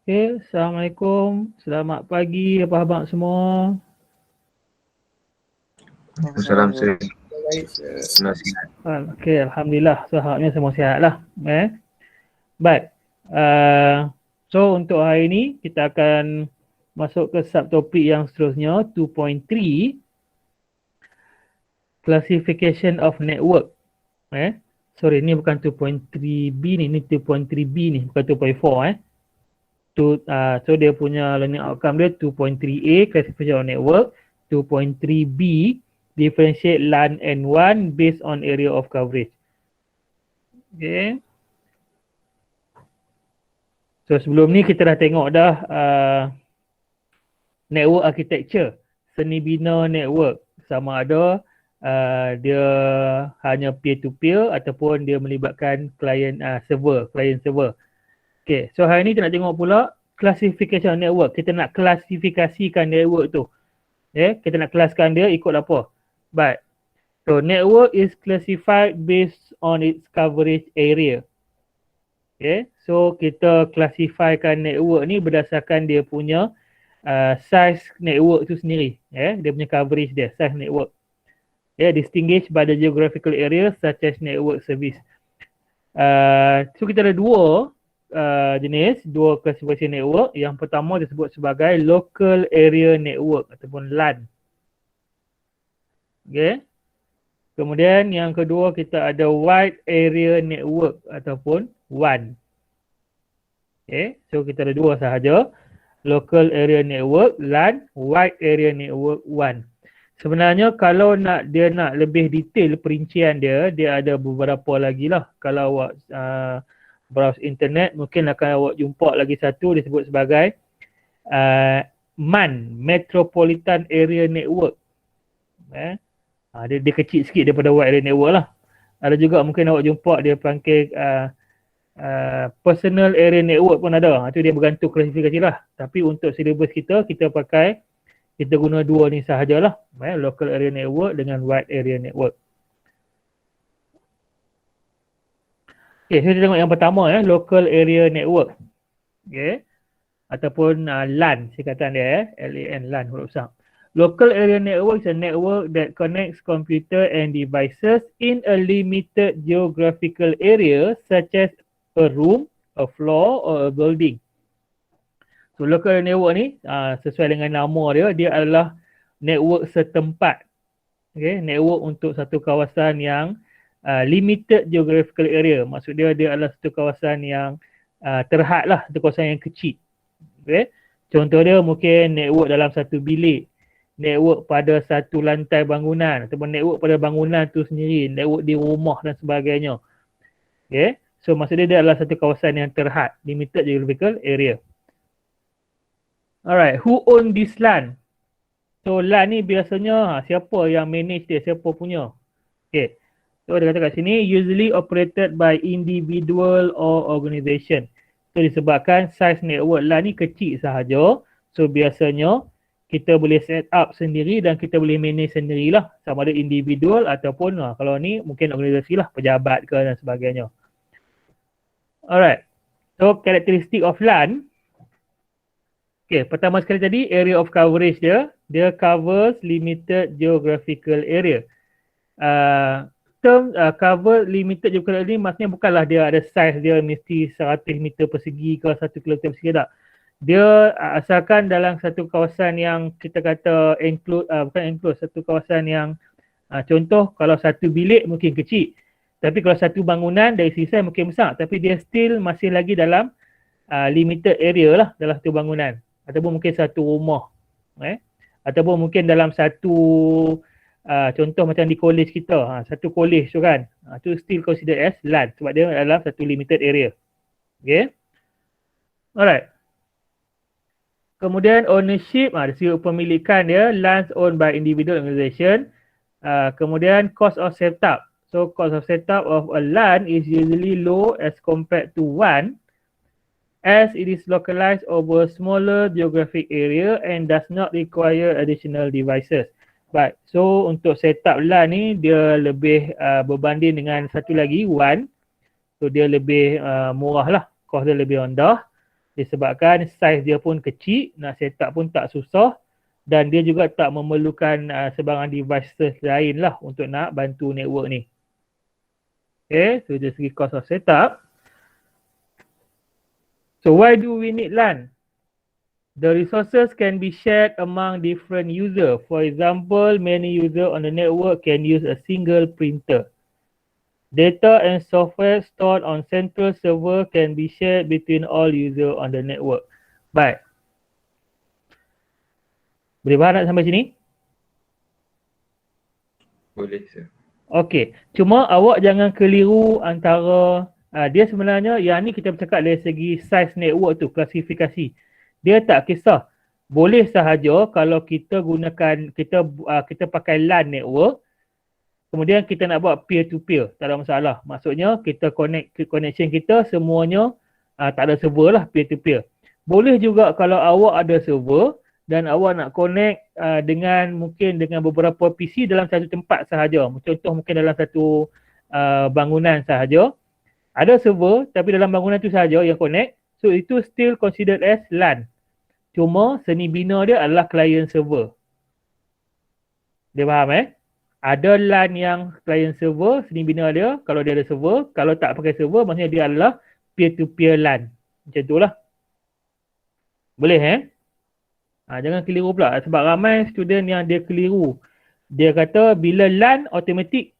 Okay, Assalamualaikum. Selamat pagi apa khabar semua? Salam Sir. Baik, Sir. Senang sihat. Okay, Alhamdulillah. So, harapnya semua sihat lah. Baik. So, untuk hari ini kita akan masuk ke subtopik yang seterusnya, 2.3, Classification of Network. Sorry, ni bukan 2.3b ni 2.3b ni, bukan 2.4 So dia punya learning outcome dia 2.3a, Classification of Network, 2.3b, Differentiate LAN and WAN based on area of coverage. Okay. So sebelum ni kita dah tengok dah network architecture, seni bina network, sama ada dia hanya peer to peer ataupun dia melibatkan client server. Okay, so hari ni kita nak tengok pula classification network. Kita nak klasifikasikan network tu. Kita nak kelaskan dia ikut apa? Baik. So network is classified based on its coverage area. Okay, so kita classifykan network ni berdasarkan dia punya size network tu sendiri. Dia punya coverage dia, size network. Distinguished by the geographical area such as network service. So kita ada dua jenis, dua classification network. Yang pertama disebut sebagai local area network ataupun LAN. Okay. Kemudian yang kedua kita ada wide area network ataupun WAN. Okay, so kita ada dua sahaja. Local area network, LAN, wide area network, WAN. Sebenarnya kalau dia nak lebih detail perincian dia ada beberapa lagi lah. Kalau awak browse internet, mungkin akan awak jumpa lagi satu disebut sebagai MAN, Metropolitan Area Network. Dia kecil sikit daripada wide area network lah. Ada juga mungkin awak jumpa dia panggil personal area network pun ada. Itu dia bergantung klasifikasi lah. Tapi untuk syllabus kita guna dua ni sahajalah. Local area network dengan wide area network. Okay, so kita tengok yang pertama local area network. Okay. Ataupun LAN singkatan dia LAN, LAN huruf besar. Local area network is a network that connects computer and devices in a limited geographical area such as a room, a floor or a building. So local area network ni sesuai dengan nama dia adalah network setempat. Okay, network untuk satu kawasan yang limited geographical area. Maksud dia adalah satu kawasan yang terhad lah, satu kawasan yang kecil. Okay. Contoh dia mungkin network dalam satu bilik, network pada satu lantai bangunan ataupun network pada bangunan tu sendiri, network di rumah dan sebagainya. Okay. So maksud dia adalah satu kawasan yang terhad, limited geographical area. Alright, who own this LAN? So LAN ni biasanya siapa yang manage dia, siapa punya? Okay. So dia kata kat sini, usually operated by individual or organisation. So disebabkan size network LAN ni kecil sahaja, so biasanya kita boleh set up sendiri dan kita boleh manage sendirilah, sama ada individual ataupun kalau ni mungkin organisasi lah, pejabat ke dan sebagainya. Alright, so karakteristik of LAN. Okay, pertama sekali tadi area of coverage dia covers limited geographical area. Term cover limited geographical area ni maksudnya bukanlah dia ada size dia mesti 100 meter persegi ke 1 kilometer persegi tak. Dia asalkan dalam satu kawasan yang kita kata satu kawasan yang contoh kalau satu bilik mungkin kecil, tapi kalau satu bangunan dari sisi mungkin besar, tapi dia still masih lagi dalam limited area lah dalam satu bangunan, ataupun mungkin satu rumah, ataupun mungkin dalam satu contoh macam di college kita, satu college tu kan, tu still considered as LAN sebab dia dalam satu limited area. Okay, alright. Kemudian ownership, segi pemilikan dia, LANs owned by individual organization. Kemudian cost of setup. So cost of setup of a LAN is usually low as compared to WAN as it is localized over smaller geographic area and does not require additional devices. Baik, so untuk setup LAN ni dia lebih berbanding dengan satu lagi WAN. So dia lebih murah lah, cost dia lebih rendah. disebabkan saiz dia pun kecil, nak set up pun tak susah dan dia juga tak memerlukan sebarang devices lain lah untuk nak bantu network ni. Okay, so dari segi cost of setup. So why do we need LAN? The resources can be shared among different users. For example, many users on the network can use a single printer. Data and software stored on central server can be shared between all users on the network. Baik. Boleh faham tak sampai sini? Boleh, sir. Okey. Cuma awak jangan keliru antara dia sebenarnya yang ni kita bercakap dari segi size network tu, klasifikasi. Dia tak kisah. Boleh sahaja kalau kita gunakan kita pakai LAN network. Kemudian kita nak buat peer to peer, tak ada masalah. Maksudnya kita connection kita semuanya tak ada server lah, peer to peer. Boleh juga kalau awak ada server dan awak nak connect mungkin dengan beberapa PC dalam satu tempat sahaja. Contoh mungkin dalam satu bangunan sahaja. Ada server tapi dalam bangunan tu sahaja yang connect. So itu still considered as LAN. Cuma seni bina dia adalah client server. Dia faham Ada LAN yang client server, seni bina dia kalau dia ada server. Kalau tak pakai server maksudnya dia adalah peer-to-peer LAN. Macam tu lah. Boleh jangan keliru pula sebab ramai student yang dia keliru. Dia kata bila LAN automatic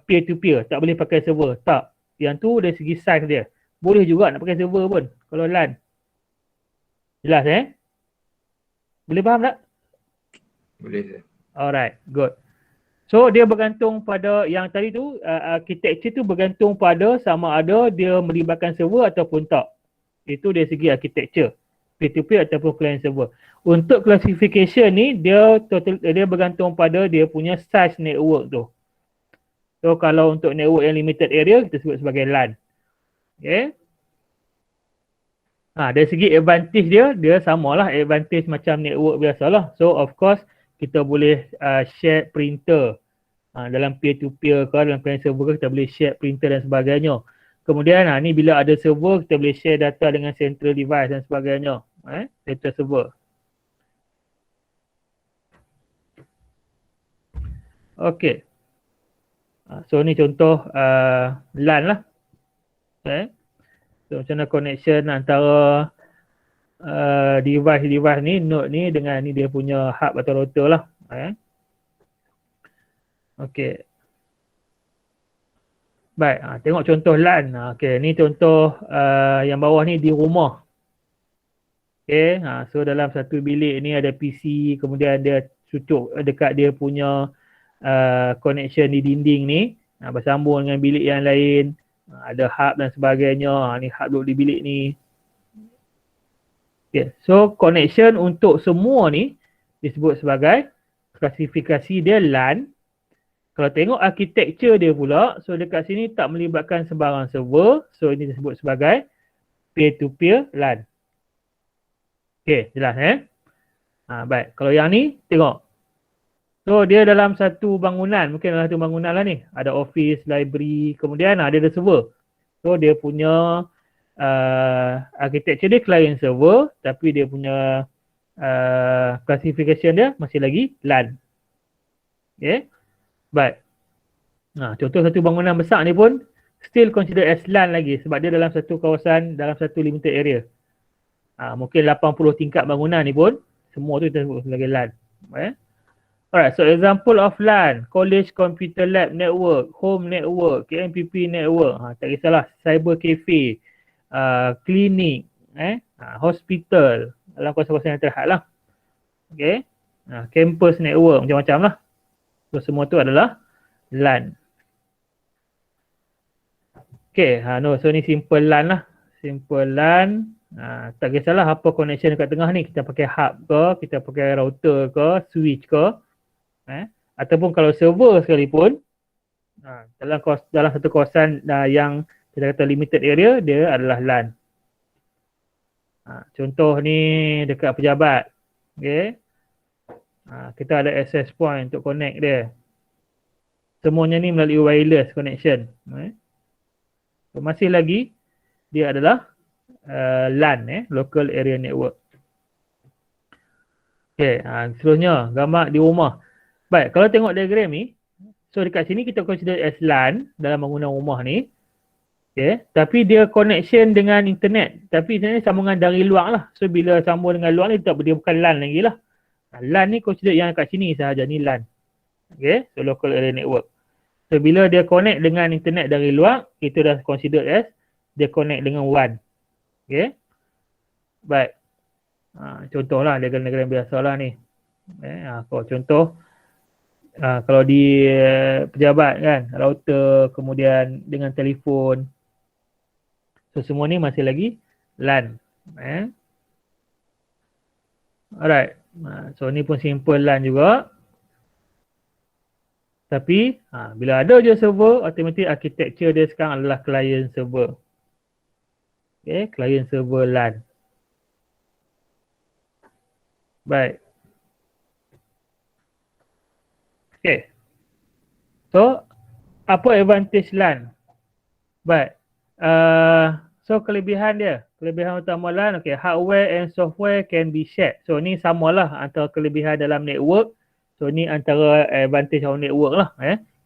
peer-to-peer, tak boleh pakai server. Tak. Yang tu dari segi size dia. Boleh juga nak pakai server pun kalau LAN. Jelas Boleh faham tak? Boleh, sir. Alright, good. So dia bergantung pada yang tadi tu, architecture tu bergantung pada sama ada dia melibatkan server ataupun tak. Itu dari segi architecture, peer-to-peer ataupun client server. Untuk classification ni dia bergantung pada dia punya size network tu. So kalau untuk network yang limited area kita sebut sebagai LAN. Okay. Dari segi advantage dia samalah advantage macam network biasalah. So of course kita boleh share printer dalam peer-to-peer ke, dalam client server ke, kita boleh share printer dan sebagainya. Kemudian ni bila ada server kita boleh share data dengan central device dan sebagainya. Central server. Okay. So ni contoh LAN lah. Okay. So macam mana connection antara device ni, node ni dengan ni dia punya hub atau router lah. Okey. Baik, tengok contoh LAN. Okey, ni contoh yang bawah ni di rumah. Okey, so dalam satu bilik ni ada PC, kemudian dia cucuk dekat dia punya connection di dinding ni, bersambung dengan bilik yang lain. Ada hub dan sebagainya. Ni hub duduk di bilik ni. Okay. So connection untuk semua ni disebut sebagai klasifikasi dia LAN. Kalau tengok architecture dia pula, so dekat sini tak melibatkan sebarang server. So ini disebut sebagai peer-to-peer LAN. Okay, jelas baik. Kalau yang ni tengok. So dia dalam satu bangunan, mungkin dalam satu bangunan lah ni. Ada office, library, kemudian dia ada server. So dia punya architecture dia client server, tapi dia punya classification dia masih lagi LAN. Okay. Baik. Contoh satu bangunan besar ni pun still considered as LAN lagi sebab dia dalam satu kawasan, dalam satu limited area. Mungkin 80 tingkat bangunan ni pun semua tu kita sebut sebagai LAN. Alright, so example of LAN, college computer lab network, home network, KMPP network, tak kisahlah, cyber cafe, klinik, hospital, dalam kawasan-kawasan yang terhad lah. Okay. Campus network, macam-macam lah. So semua tu adalah LAN. Okay, so ni simple LAN lah. Simple LAN. Tak kisahlah apa connection dekat tengah ni. Kita pakai hub ke, kita pakai router ke, switch ke. Ataupun kalau server sekalipun, dalam satu kawasan yang kita kata limited area, dia adalah LAN. Contoh ni dekat pejabat. Okay. Kita ada access point untuk connect dia. Semuanya ni melalui wireless connection. So, masih lagi dia adalah LAN, Local Area Network. Okay, seterusnya gambar di rumah. Baik, kalau tengok diagram ni, so dekat sini kita consider as LAN dalam bangunan rumah ni. Okay, tapi dia connection dengan internet. Tapi internet ni sambungan dari luar lah. So bila sambung dengan luar ni, dia bukan LAN lagi lah. LAN ni consider yang kat sini sahaja, ni LAN. Okay, so Local Area Network. So bila dia connect dengan internet dari luar, itu dah consider as dia connect dengan WAN. Okay. Baik. Contohlah diagram-diagram biasalah ni. Kalau contoh, kalau di pejabat kan, router, kemudian dengan telefon. So semua ni masih lagi LAN. Alright. So ni pun simple LAN juga. Tapi bila ada je server, automatic architecture dia sekarang adalah client server. Okay, client server LAN. Baik. Okay. So, apa advantage LAN? Baik. So, kelebihan dia. Kelebihan utama LAN, okay, hardware and software can be shared. So, ni samalah antara kelebihan dalam network. So, ni antara advantage of network lah.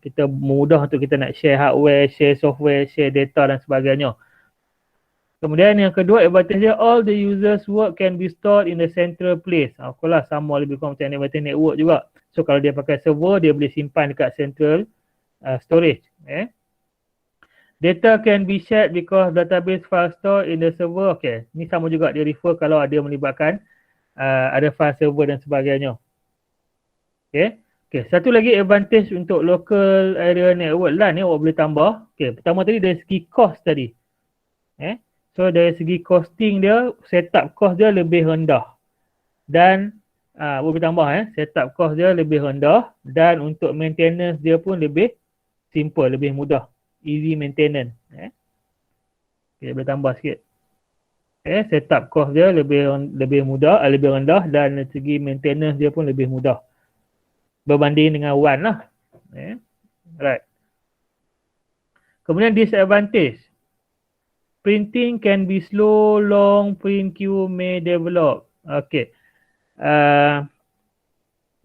Kita mudah untuk kita nak share hardware, share software, share data dan sebagainya. Kemudian yang kedua, advantage dia, all the users work can be stored in the central place. Of course lah, sama lebih kurang macam advantage network juga. So kalau dia pakai server, dia boleh simpan dekat central storage. Data can be shared because database file stored in the server. Okay, ni sama juga dia refer kalau ada melibatkan ada file server dan sebagainya. Okay, satu lagi advantage untuk local area network LAN ni awak boleh tambah. Okay, pertama tadi dari segi cost tadi. So dari segi costing dia, setup cost dia lebih rendah. Dan boleh tambah setup cost dia lebih rendah dan untuk maintenance dia pun lebih simple, lebih mudah. Easy maintenance. Okay, boleh tambah sikit. Setup cost dia lebih mudah, lebih rendah dan dari segi maintenance dia pun lebih mudah. Berbanding dengan WAN lah. Right. Kemudian disadvantage. Printing can be slow, long print queue may develop. Okay.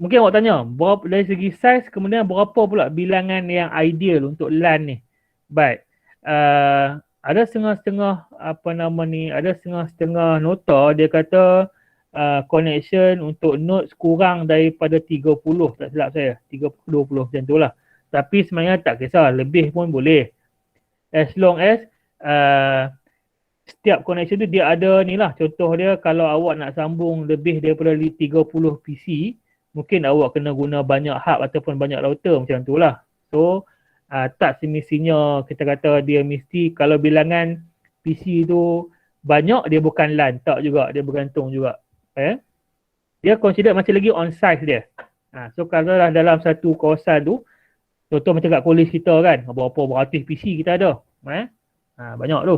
Mungkin awak tanya, dari segi size, kemudian berapa pula bilangan yang ideal untuk LAN ni? Baik. Ada setengah-setengah, ada setengah-setengah nota, dia kata connection untuk nodes kurang daripada 30, tak silap saya. 30-20 macam tu lah. Tapi sebenarnya tak kisah, lebih pun boleh. As long as setiap connection tu dia ada ni lah. Contoh dia kalau awak nak sambung lebih daripada 30 PC, mungkin awak kena guna banyak hub ataupun banyak router macam tu lah. So tak semestinya kita kata dia mesti kalau bilangan PC tu banyak dia bukan LAN. Tak juga, dia bergantung juga. Dia consider masih lagi on size dia. So kalau dah dalam satu kawasan tu, contoh macam kat college kita kan, berapa beratus PC kita ada. Banyak tu.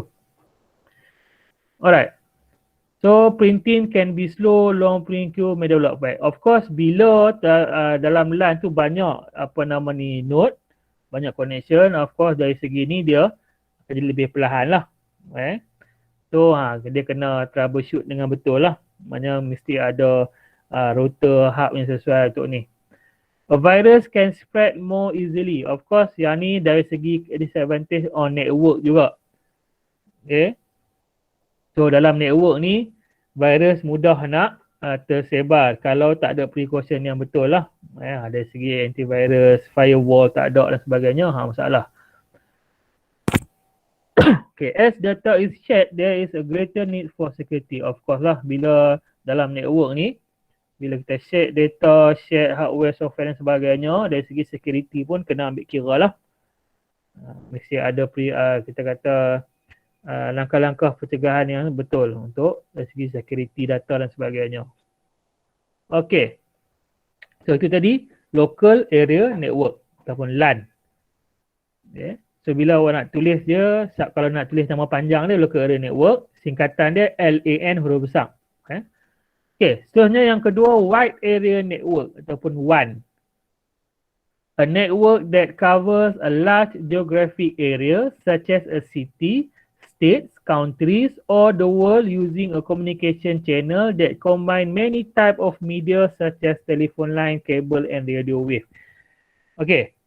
Alright. So printing can be slow, long print queue may develop back. Of course bila dalam LAN tu banyak node, banyak connection, of course dari segi ni dia jadi lebih perlahan lah. So dia kena troubleshoot dengan betul lah. Maknanya mesti ada router hub yang sesuai untuk ni. A virus can spread more easily. Of course yang ni dari segi disadvantage on network juga. Okay. So dalam network ni virus mudah nak tersebar kalau tak ada precaution yang betul lah. Dari segi antivirus, firewall tak ada dan sebagainya, masalah. Okay, as data is shared, there is a greater need for security. Of course lah, bila dalam network ni, bila kita share data, share hardware, software dan sebagainya, dari segi security pun kena ambil kira lah. Mesti ada kita kata langkah-langkah pencegahan yang betul untuk dari segi security data dan sebagainya. Okay. So itu tadi local area network ataupun LAN. Okay. So bila awak nak tulis dia, kalau nak tulis nama panjang dia local area network, singkatan dia LAN huruf besar. Okay, seterusnya yang kedua wide area network ataupun WAN. A network that covers a large geographic area such as a city, states, countries, or the world using a communication channel that combine many type of media such as telephone line, cable, and radio wave. Okay.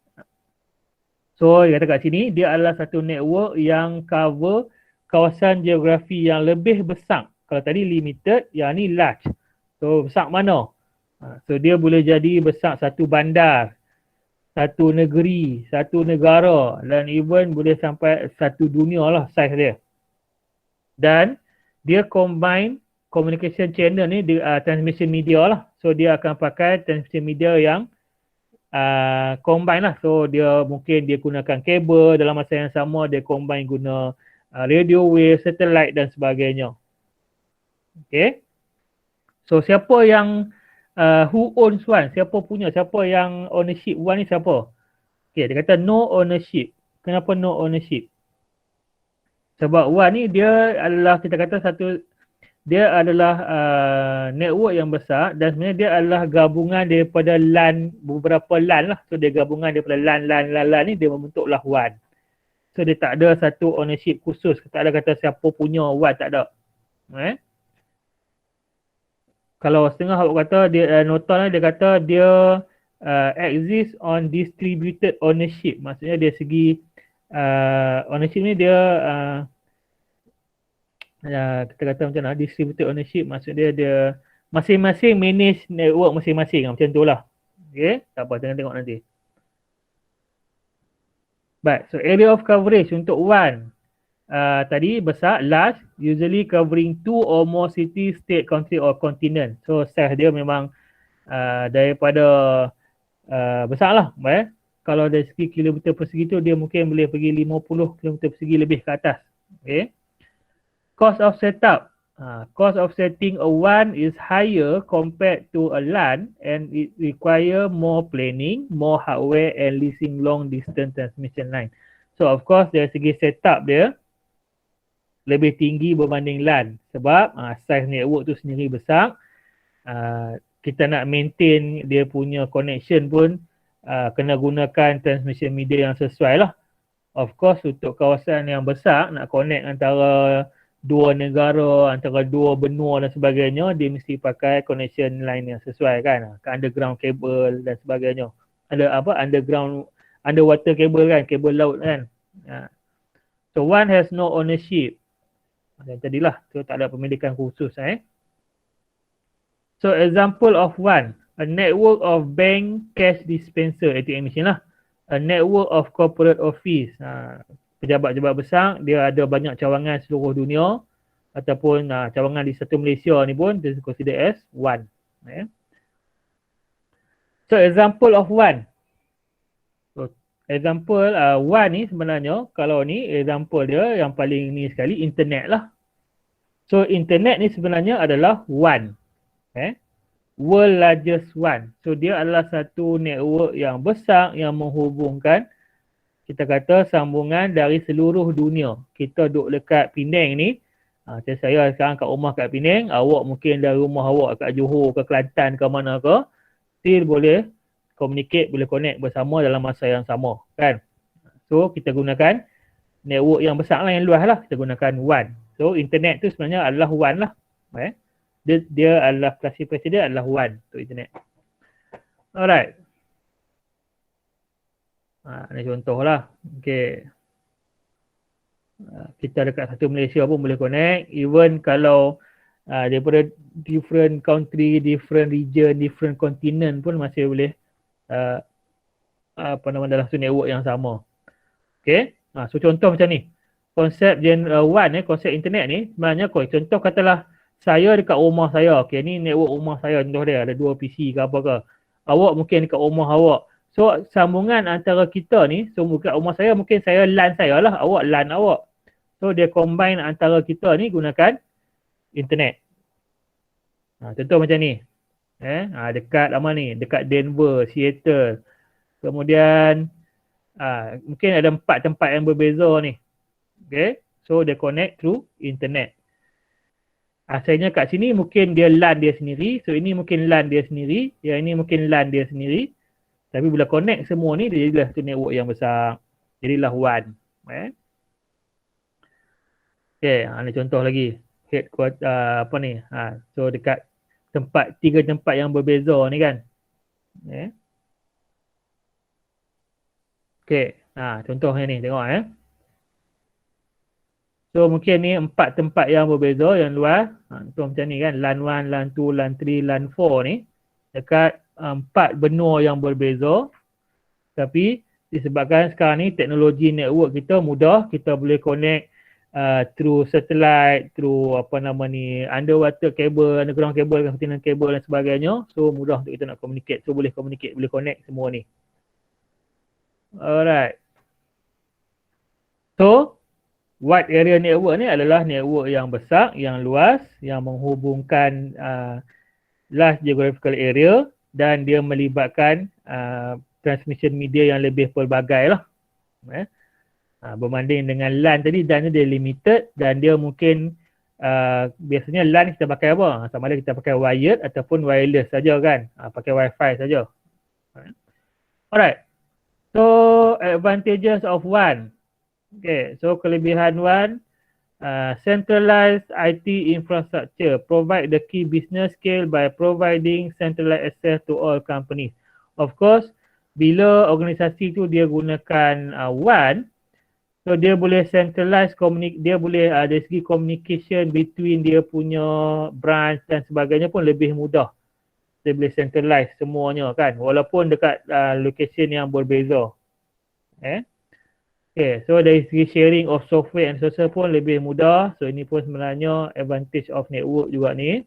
So, dia kata kat sini, dia adalah satu network yang cover kawasan geografi yang lebih besar. Kalau tadi limited, yang ni large. So, besar mana? So, dia boleh jadi besar satu bandar, satu negeri, satu negara, dan even boleh sampai satu dunia lah size dia. Dan dia combine communication channel ni, transmission media lah. So, dia akan pakai transmission media yang combine lah. So dia mungkin dia gunakan kabel, dalam masa yang sama dia combine guna radio wave, satellite dan sebagainya. Okay. So siapa yang who owns one? Siapa punya? Siapa yang ownership one ni siapa? Okay, dia kata no ownership. Kenapa no ownership? Sebab one ni dia adalah, kita kata dia adalah network yang besar dan sebenarnya dia adalah gabungan daripada LAN, beberapa LAN lah. So dia gabungan daripada LAN ni, dia membentuklah WAN. So dia tak ada satu ownership khusus. Tak ada kata siapa punya WAN, tak ada. Kalau setengah awak kata, dia nota ni dia kata dia exist on distributed ownership. Maksudnya dari segi ownership ni dia kita kata macam mana, distributed ownership, maksud dia masing-masing manage network masing-masing, macam tu lah. Okay, tak apa, tengok nanti. Baik, so area of coverage untuk WAN tadi besar, large, usually covering 2 or more city, state, country or continent. So size dia memang daripada besar lah. Kalau dari segi kilometer persegi tu dia mungkin boleh pergi 50 kilometer persegi lebih ke atas. Okay. Cost of setup. Cost of setting a WAN is higher compared to a LAN and it require more planning, more hardware and leasing long distance transmission line. So of course dari segi setup dia lebih tinggi berbanding LAN sebab size network tu sendiri besar. Kita nak maintain dia punya connection pun kena gunakan transmission media yang sesuai lah. Of course untuk kawasan yang besar nak connect antara dua negara, antara dua benua dan sebagainya, dia mesti pakai connection line yang sesuai kan, underground cable dan sebagainya. Ada apa, underwater cable kan, kabel laut kan. So one has no ownership. Dan tadilah, so tak ada pemilikan khusus. So example of one, a network of bank cash dispenser, ATM machine lah. A network of corporate office. Pejabat-pejabat besar, dia ada banyak cawangan seluruh dunia ataupun cawangan di satu Malaysia ni pun dia consider as one. So example of one. So example one ni sebenarnya, kalau ni example dia yang paling ni sekali, internet lah. So internet ni sebenarnya adalah one. World largest one. So dia adalah satu network yang besar yang menghubungkan, kita kata sambungan dari seluruh dunia. Kita duduk dekat Penang ni, macam saya sekarang kat rumah kat Penang, awak mungkin dari rumah awak kat Johor ke Kelantan ke mana ke, still boleh communicate, boleh connect bersama dalam masa yang sama kan. So kita gunakan network yang besar lah, yang luas lah, kita gunakan WAN. So internet tu sebenarnya adalah WAN lah. Dia adalah klasifikasi dia adalah WAN untuk internet. Alright. Ini contoh lah. Okay. Kita dekat satu Malaysia pun boleh connect. Even kalau daripada different country, different region, different continent pun masih boleh dalam satu network yang sama. Okay. So contoh macam ni. Konsep WAN konsep internet ni sebenarnya contoh katalah saya dekat rumah saya. Okay, ni network rumah saya, contoh dia ada 2 PC ke apa ke. Awak mungkin dekat rumah awak. So sambungan antara kita ni, so dekat rumah saya mungkin saya LAN saya lah, awak LAN awak. So dia combine antara kita ni gunakan internet. Contoh macam ni. Dekat apa ni? Dekat Denver, Seattle. Kemudian mungkin ada 4 tempat yang berbeza ni. Okay. So dia connect through internet. Asalnya kat sini mungkin dia LAN dia sendiri. So ini mungkin LAN dia sendiri. Yang ini mungkin LAN dia sendiri. Tapi bila connect semua ni, dia jadilah satu network yang besar. Jadilah WAN. Okay, ni contoh lagi. Headquarter, apa ni? So dekat tiga tempat yang berbeza ni kan. Okay, contohnya ni, tengok So mungkin ni 4 tempat yang berbeza yang luas. Contoh macam ni kan, LAN 1, LAN 2, LAN 3, LAN 4 ni. Dekat 4 benua yang berbeza. Tapi disebabkan sekarang ni teknologi network kita mudah, kita boleh connect through satellite, through underwater cable, underground cable, continental cable dan sebagainya. So mudah untuk kita nak communicate. So boleh communicate, boleh connect semua ni. Alright. So wide area network ni adalah network yang besar, yang luas, yang menghubungkan large geographical area dan dia melibatkan transmission media yang lebih pelbagai lah. Berbanding dengan LAN tadi, LAN dia limited dan dia mungkin biasanya LAN kita pakai apa? Sama ada kita pakai wired ataupun wireless saja kan. Pakai wifi saja. Alright. So advantages of WAN. Okay, so kelebihan WAN, centralized IT infrastructure, provide the key business scale by providing centralized access to all companies. Of course, bila organisasi tu dia gunakan WAN, so dia boleh centralize, dia boleh dari segi communication between dia punya branch dan sebagainya pun lebih mudah. Dia boleh centralize semuanya kan, walaupun dekat location yang berbeza. Okay, so dari segi sharing of software and social pun lebih mudah. So ini pun sebenarnya advantage of network juga ni.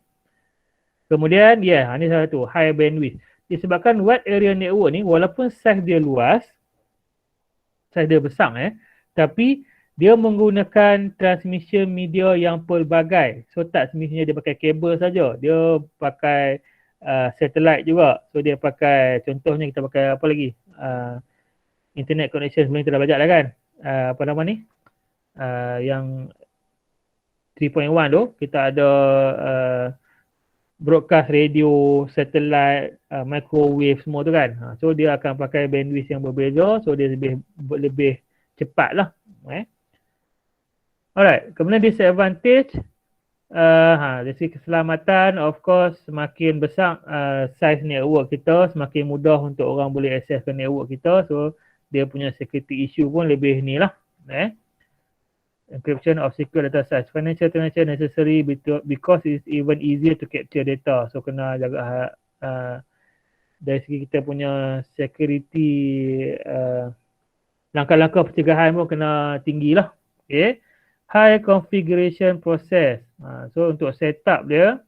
Kemudian ni salah satu, high bandwidth. Disebabkan wide area network ni walaupun size dia luas, size dia besar tapi dia menggunakan transmission media yang pelbagai. So tak semestinya dia pakai kabel saja, dia pakai satellite juga. So dia pakai, contohnya kita pakai apa lagi? Internet connection sebelum kita dah belajar lah kan. Yang 3.1 tu kita ada broadcast radio, satellite, microwave semua tu kan. So dia akan pakai bandwidth yang berbeza, so dia lebih cepat lah. Alright, kemudian disadvantage, dari segi keselamatan, of course semakin besar size network kita, semakin mudah untuk orang boleh access ke network kita. So dia punya security issue pun lebih ni lah. Encryption of secure data size. Financial transaction necessary because it's even easier to capture data. So kena jaga dari segi kita punya security, langkah-langkah pencegahan pun kena tinggi lah. Okay. High configuration process. So untuk setup dia,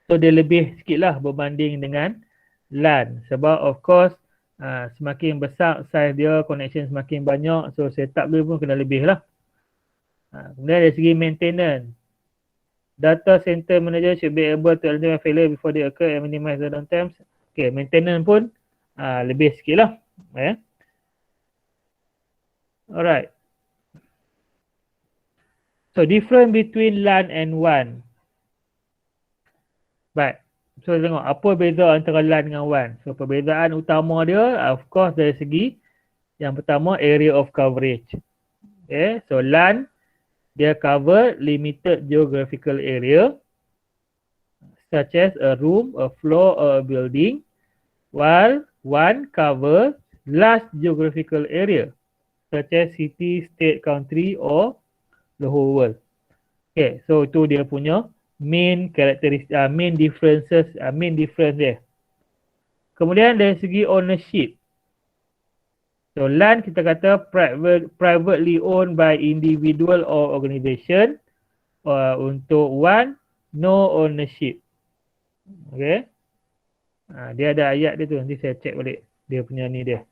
so dia lebih sikit lah berbanding dengan LAN. Sebab of course semakin besar size dia, connection semakin banyak, so setup dia pun kena lebih lah. Kemudian dari segi maintenance, data center manager should be able to identify failure before they occur and minimize the downtime. Okay, maintenance pun lebih sikit lah. Alright. So difference between LAN and WAN. Baik. So tengok apa beza antara LAN dengan WAN. So perbezaan utama dia of course dari segi yang pertama area of coverage. Okay, so LAN dia cover limited geographical area such as a room, a floor or a building, while WAN covers large geographical area such as city, state, country or the whole world. Okay, so itu dia punya main difference dia. Kemudian dari segi ownership. So LAN kita kata privately owned by individual or organization. Untuk WAN, no ownership. Okay. Dia ada ayat dia tu, nanti saya check balik dia punya ni dia.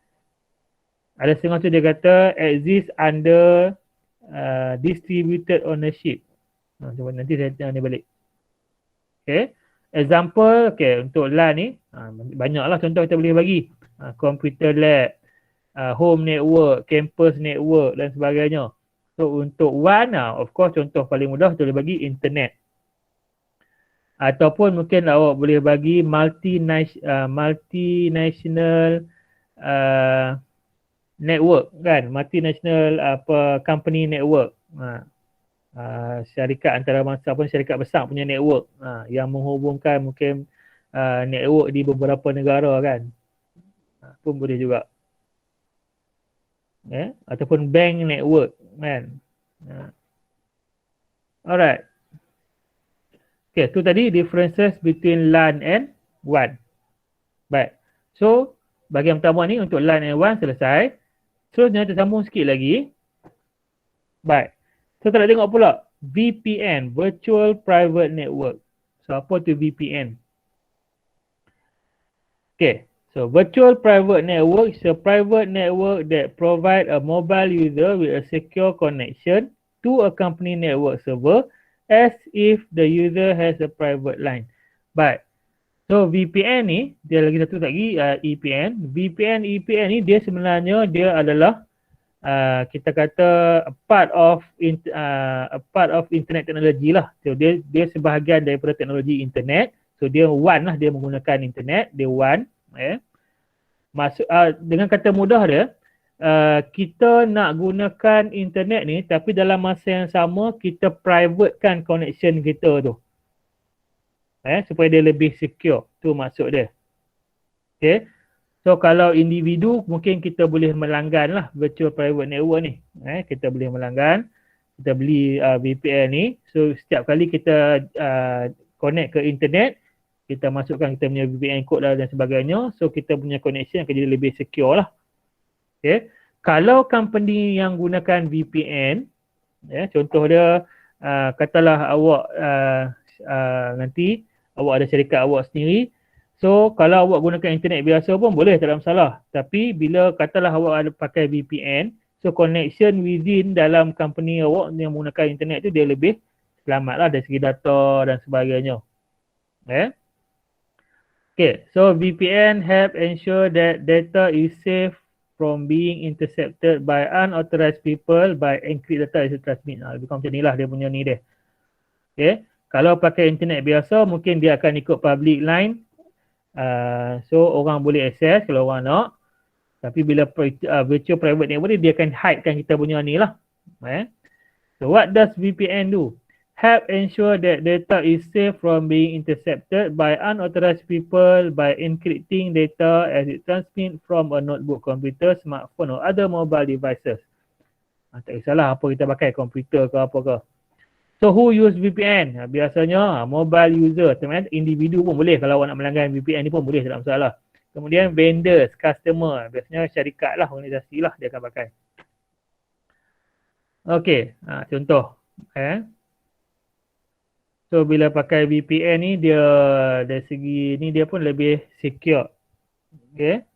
Ada setengah tu dia kata exist under distributed ownership. Nanti saya tengok ni balik. Okay. Example, okay, untuk LAN ni banyaklah contoh kita boleh bagi. Computer lab, home network, campus network dan sebagainya. So untuk WAN, of course contoh paling mudah kita boleh bagi internet. Ataupun mungkin awak boleh bagi multinational network kan, multinational company network. syarikat antarabangsa pun syarikat besar punya network yang menghubungkan mungkin network di beberapa negara kan. Pun boleh juga. Ataupun bank network kan. Alright. Okay, tu tadi differences between LAN and WAN. Baik. So, bahagian pertama ni untuk LAN and WAN selesai. Seterusnya kita sambung sikit lagi. Baik. So, kita nak tengok pula VPN, Virtual Private Network. So, apa tu VPN? Okay. So, Virtual Private Network is a private network that provide a mobile user with a secure connection to a company network server as if the user has a private line. Baik. So VPN ni, dia lagi satu lagi EPN. VPN, EPN ni dia sebenarnya dia adalah kita kata a part of internet technology lah. So dia sebahagian daripada teknologi internet. So dia WAN lah, dia menggunakan internet, dia WAN. Dengan kata mudah dia, kita nak gunakan internet ni tapi dalam masa yang sama kita privatekan connection kita tu. Supaya dia lebih secure. Tu maksud dia. Okay. So kalau individu mungkin kita boleh melanggan lah virtual private network ni. Kita boleh melanggan. Kita beli VPN ni. So setiap kali kita connect ke internet, kita masukkan kita punya VPN code dan sebagainya. So kita punya connection akan jadi lebih secure lah. Okay. Kalau company yang gunakan VPN, contoh dia katalah awak nanti awak ada syarikat awak sendiri. So kalau awak gunakan internet biasa pun boleh, tak ada masalah. Tapi bila katalah awak ada pakai VPN, so connection within dalam company awak yang menggunakan internet tu dia lebih selamat lah dari segi data dan sebagainya. Okay, so VPN help ensure that data is safe from being intercepted by unauthorized people by encrypt data is transmit. Lebih kurang macam ni lah dia punya ni dia. Okay. Kalau pakai internet biasa, mungkin dia akan ikut public line. So, orang boleh access kalau orang nak. Tapi bila virtual private network ni, dia akan hidekan kita punya ni lah. So, what does VPN do? Help ensure that data is safe from being intercepted by unauthorized people by encrypting data as it transmit from a notebook, computer, smartphone or other mobile devices. Tak kisahlah apa kita pakai, komputer ke apa ke. So who use VPN? Biasanya mobile user, teman-teman, individu pun boleh. Kalau awak nak melanggan VPN ni pun boleh, tak ada masalah. Kemudian vendors, customer, biasanya syarikat lah, organisasi lah dia akan pakai. Okey, contoh. So bila pakai VPN ni dia dari segi ni dia pun lebih secure. Okey.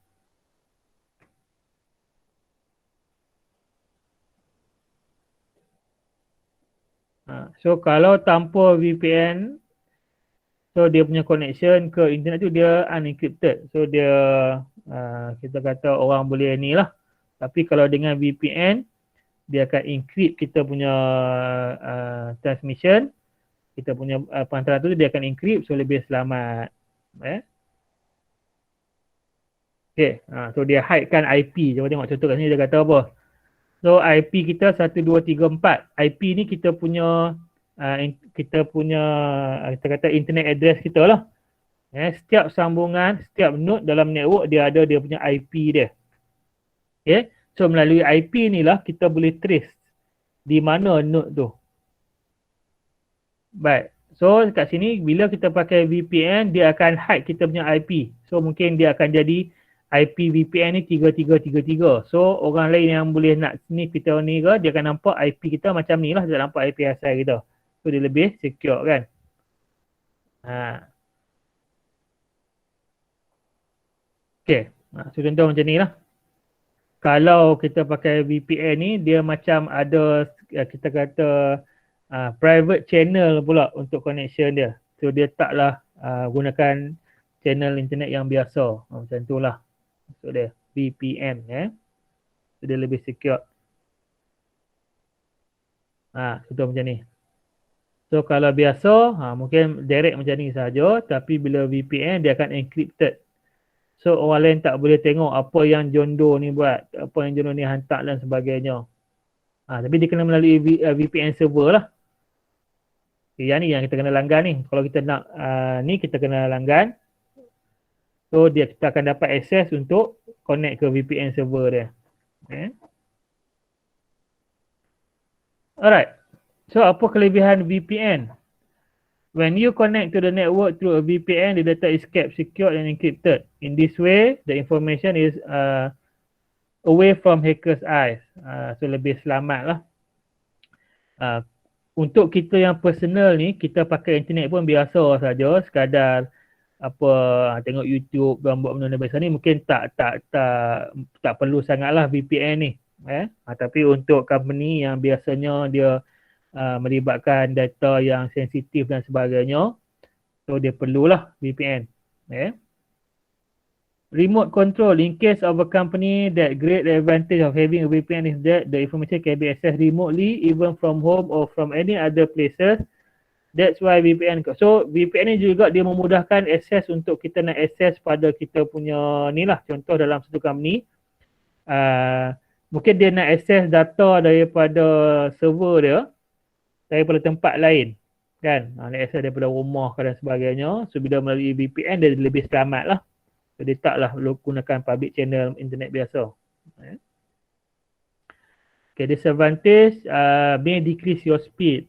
So kalau tanpa VPN, so dia punya connection ke internet tu dia unencrypted. So dia kita kata orang boleh ni lah. Tapi kalau dengan VPN, dia akan encrypt kita punya transmission. Kita punya perantaraan tu dia akan encrypt, so lebih selamat. Okay, so dia hidekan IP. Cuba tengok contoh kat sini dia kata apa. So IP kita 1234. IP ni kita kata internet address kita lah. Setiap sambungan, setiap node dalam network dia ada dia punya IP dia. Okay. So melalui IP ni lah kita boleh trace di mana node tu. Baik. So kat sini bila kita pakai VPN dia akan hide kita punya IP. So mungkin dia akan jadi IP VPN ni 3333. So orang lain yang boleh nak sniff kita ni ke, dia akan nampak IP kita macam ni lah, dia nampak IP asal kita. So dia lebih secure kan. Okay, so contoh macam ni lah. Kalau kita pakai VPN ni, dia macam ada kita kata private channel pula untuk connection dia. So dia taklah gunakan channel internet yang biasa. Macam tu lah. So dia VPN so dia lebih secure. Contoh macam ni. So kalau biasa mungkin direct macam ni saja, tapi bila VPN dia akan encrypted. So orang lain tak boleh tengok apa yang jondo ni buat, apa yang jondo ni hantar dan sebagainya. Tapi dia kena melalui VPN server lah. Okay, yang ni yang kita kena langgan ni. Kalau kita nak ni kita kena langgan. So kita akan dapat akses untuk connect ke VPN server dia. Okay. Alright. So apa kelebihan VPN? When you connect to the network through a VPN, the data is kept secure and encrypted. In this way, the information is away from hackers' eyes. So lebih selamat lah. Untuk kita yang personal ni, kita pakai internet pun biasa saja, sekadar apa tengok YouTube, buat benda biasa ni mungkin tak perlu sangatlah VPN ni. Tapi untuk company yang biasanya dia melibatkan data yang sensitif dan sebagainya, so dia perlulah VPN. Remote control. In case of a company, that great advantage of having a VPN is that the information can be accessed remotely even from home or from any other places. That's why VPN. So VPN ni juga dia memudahkan akses untuk kita nak akses pada kita punya ni lah. Contoh dalam satu company, mungkin dia nak akses data daripada server dia daripada tempat lain, kan? Nak akses daripada rumah dan sebagainya. So bila melalui VPN dia lebih selamat lah. So dia taklah gunakan public channel internet biasa. Okay, disadvantage may decrease your speed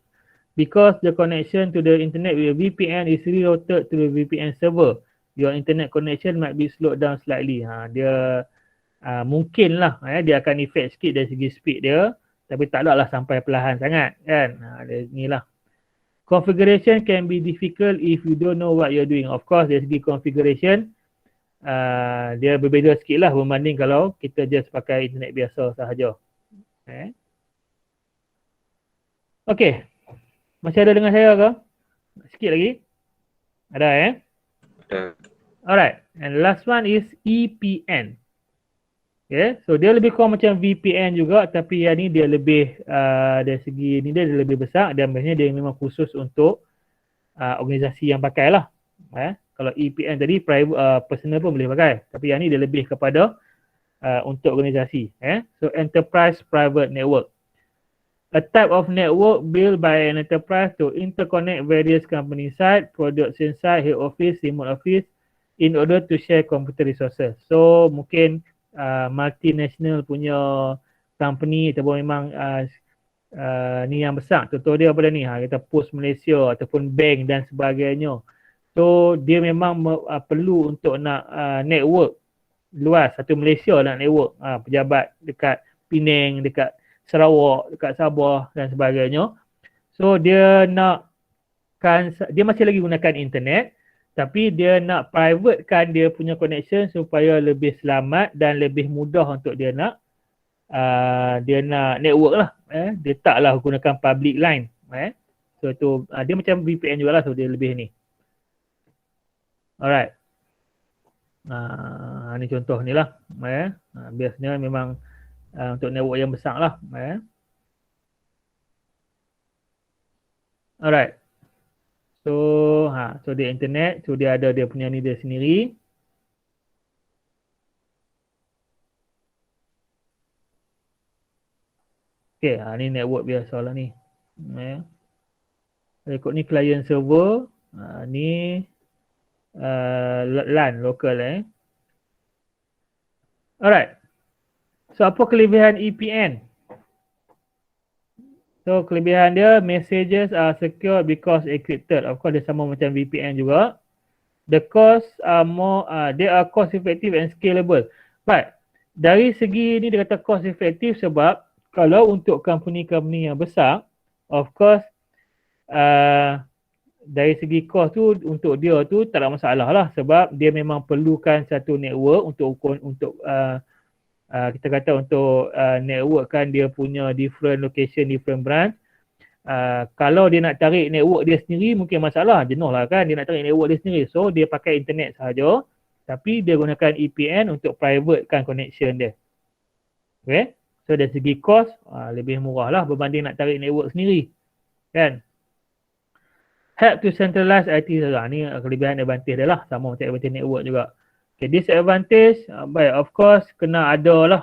because the connection to the internet with VPN is rerouted to the VPN server. Your internet connection might be slowed down slightly. Dia mungkin lah dia akan effect sikit dari segi speed dia, tapi taklah sampai perlahan sangat, kan? Ni lah. Configuration can be difficult if you don't know what you're doing. Of course, dari segi configuration dia berbeza sikit lah berbanding kalau kita just pakai internet biasa sahaja. Okay. Masih ada dengan saya ke? Sikit lagi. Ada Ada. Alright. And last one is EPN. Okay. So dia lebih kurang macam VPN juga, tapi yang ni dia lebih dari segi ni dia lebih besar dan biasanya dia memang khusus untuk organisasi yang pakai lah. Kalau EPN tadi private, personal pun boleh pakai, tapi yang ni dia lebih kepada untuk organisasi. So enterprise private network, a type of network built by an enterprise to interconnect various company site, production site, head office, remote office in order to share computer resources. So mungkin multinational punya company ataupun memang ni yang besar. Contoh dia apa ni? Kita Post Malaysia ataupun bank dan sebagainya. So dia memang perlu untuk nak network luas, satu Malaysia nak network pejabat dekat Penang, dekat Sarawak, dekat Sabah dan sebagainya. So dia dia masih lagi gunakan internet, tapi dia nak privatekan dia punya connection supaya lebih selamat dan lebih mudah untuk dia nak network lah. Dia taklah gunakan public line. So tu dia macam VPN juga lah, so dia lebih ni. Alright. Ni contoh ni lah. Biasanya memang untuk network yang besar lah. Alright. So dia internet. So dia ada dia punya ni dia sendiri. Okay, ni network biasa lah ni. Ikut ni client server. Ni LAN local. Alright. So apa kelebihan EPN? So kelebihan dia, messages are secure because encrypted. Of course dia sama macam VPN juga. The cost are more, they are cost effective and scalable. But dari segi ni dia kata cost effective sebab kalau untuk company-company yang besar, of course dari segi cost tu untuk dia tu tak ada masalah lah sebab dia memang perlukan satu network untuk kita kata untuk networkkan dia punya different location, different branch. Kalau dia nak tarik network dia sendiri mungkin masalah, jenuh lah kan dia nak tarik network dia sendiri. So dia pakai internet sahaja tapi dia gunakan EPN untuk privatekan connection dia. Okay. So dari segi cost lebih murah lah berbanding nak tarik network sendiri. Kan. Help to centralize IT saja. Ni kelebihan advantage dia lah. Sama macam advantage network juga. Okay, disadvantage, baik of course kena ada lah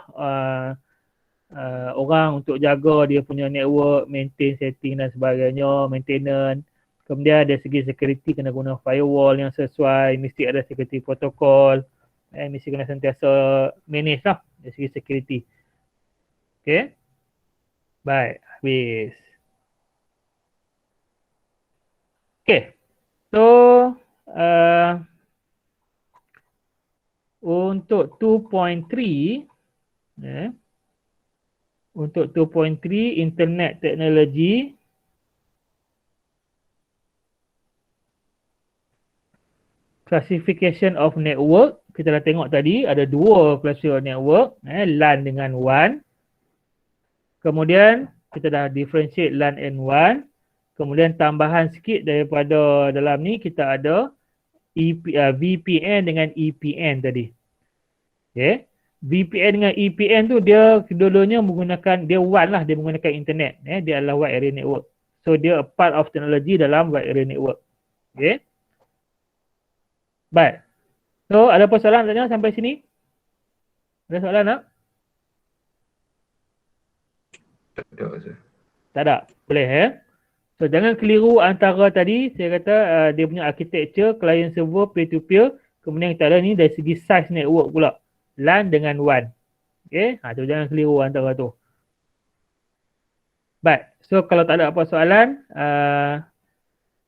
orang untuk jaga dia punya network, maintain setting dan sebagainya, maintenance. Kemudian dari segi security kena guna firewall yang sesuai, mesti ada security protocol, mesti kena sentiasa manage lah dari segi security. Okay. Baik, habis. Okay. So, untuk 2.3, untuk 2.3 internet teknologi, classification of network, kita dah tengok tadi ada dua classification network, LAN dengan WAN. Kemudian kita dah differentiate LAN and WAN. Kemudian tambahan sikit daripada dalam ni kita ada VPN dengan EPN tadi. Okay. VPN dengan EPN tu dia kedua-duanya menggunakan, dia WAN lah, dia menggunakan internet. Dia adalah wide area network. So dia a part of teknologi dalam wide area network. Okay. Baik. So ada apa soalan tanya sampai sini? Ada soalan tak? Tak ada, Ustaz. Tak ada. Boleh So jangan keliru antara tadi saya kata dia punya architecture client server peer to peer, kemudian kita ada ni dari segi size network pula. LAN dengan WAN. Okey, so jangan keliru antara tu. Baik. So kalau tak ada apa soalan,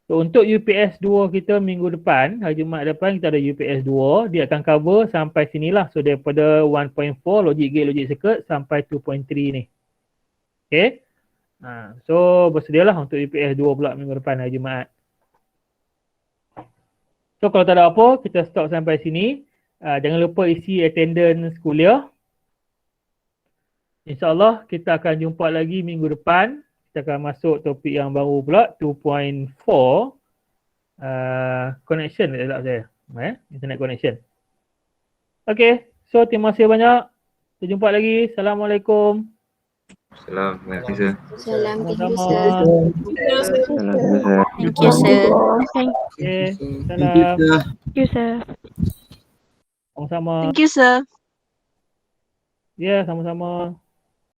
so untuk UPS 2 kita minggu depan, hari Jumaat depan kita ada UPS 2, dia akan cover sampai sinilah. So daripada 1.4 logic gate, logic circuit sampai 2.3 ni. Okey. So bersedialah untuk UPS 2 pula minggu depan hari Jumaat. So kalau tak ada apa, kita stop sampai sini. Jangan lupa isi attendance kuliah. InsyaAllah kita akan jumpa lagi minggu depan. Kita akan masuk topik yang baru pula, 2.4 connection tak saya. Internet connection. Okay, so terima kasih banyak. Kita jumpa lagi. Assalamualaikum. Salam, terima kasih, Sir. Salam, thank you, Sama-sama. sir. Thank you, sir. Okay, salam. Thank you, sir. Sama-sama. Thank you, sir. Ya, sama-sama.